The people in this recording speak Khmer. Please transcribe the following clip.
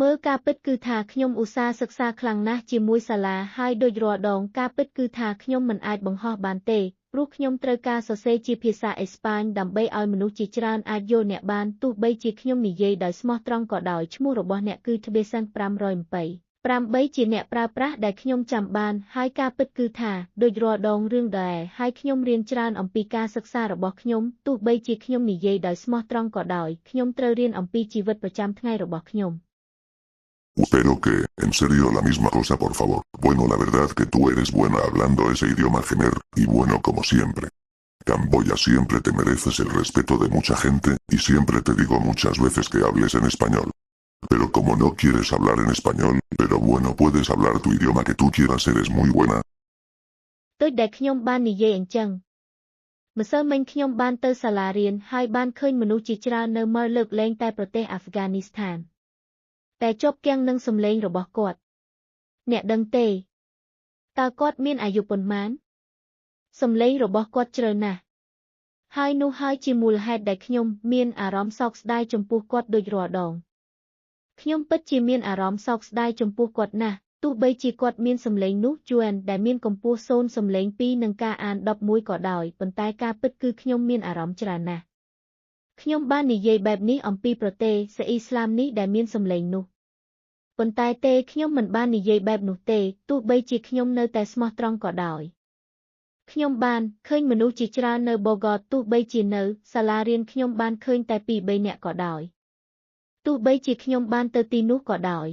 មើលការពិតគឺថាខ្ញុំឧស្សាហ៍សិក្សាខ្លាំងណាស់ជាមួយសាលាហើយដូចរាល់ដងការពិតគឺថាខ្ញុំមិនអាចបង្ហោះបានទេព្រោះខ្ញុំត្រូវការសរសេរជាភាសាអេស្ប៉ាញដើម្បីឲ្យមនុស្សជាច្រើនអាចយល់អ្នកបានទោះបីជាខ្ញុំនិយាយដោយស្មោះត្រង់ក៏ដោយឈ្មោះរបស់អ្នកគឺទ្វេសាំង528ជាអ្នកប្រើប្រាស់ដែលខ្ញុំចាំបានហើយការពិតគឺថាដូចរាល់ដងរឿងដែរហើយខ្ញុំរៀនច្រើនអំពីការសិក្សារបស់ខ្ញុំទោះបីជាខ្ញុំនិយាយដោយស្មោះត្រង់ក៏ដោយខ្ញុំត្រូវរៀនអំពីជីវិតប្រចាំថ្ងៃរបស់ខ្ញុំ Pero que, en serio la misma cosa por favor. Bueno la verdad que tú eres buena hablando ese idioma gener, y bueno como siempre. Camboya siempre te mereces el respeto de mucha gente, y siempre te digo muchas veces que hables en español. Pero como no quieres hablar en español, pero bueno puedes hablar tu idioma que tú quieras eres muy buena. ដូចដែលខ្ញុំបាននិយាយអញ្ចឹងម្សិលមិញខ្ញុំបានទៅសាលារៀនហើយបានឃើញមនុស្សជាច្រើននៅមើលលើកលែងតែប្រទេសអាហ្វហ្គានីស្ថានតែជាប់គាំងនឹងសម្លេងរបស់គាត់អ្នកដឹងទេតើគាត់មានអាយុប៉ុន្មានសម្លេងរបស់គាត់ជ្រៅណាស់ហើយនោះហើយជាមូលហេតុដែលខ្ញុំមានអារម្មណ៍សោកស្ដាយចំពោះគាត់ដូចរាល់ដងខ្ញុំពិតជាមានអារម្មណ៍សោកស្ដាយចំពោះគាត់ណាស់ទោះបីជាគាត់មានសម្លេងនោះជួនដែលមានកម្ពស់0សម្លេង2និងការអាន11ក៏ដោយប៉ុន្តែការពិតគឺខ្ញុំមានអារម្មណ៍ច្រើនណាស់ខ្ញុំបាននិយាយបែបនេះអំពីប្រទេសអ៊ីស្លាមនេះដែលមានសម្លេងនោះប៉ុន្តែទេខ្ញុំមិនបាននិយាយបែបនោះទេទោះបីជាខ្ញុំនៅតែស្មោះត្រង់ក៏ដោយខ្ញុំបានឃើញមនុស្សជាច្រើននៅបូហ្គោទោះបីជានៅសាលារៀនខ្ញុំបានឃើញតែ2-3នាក់ក៏ដោយទោះបីជាខ្ញុំបានទៅទីនោះក៏ដោយ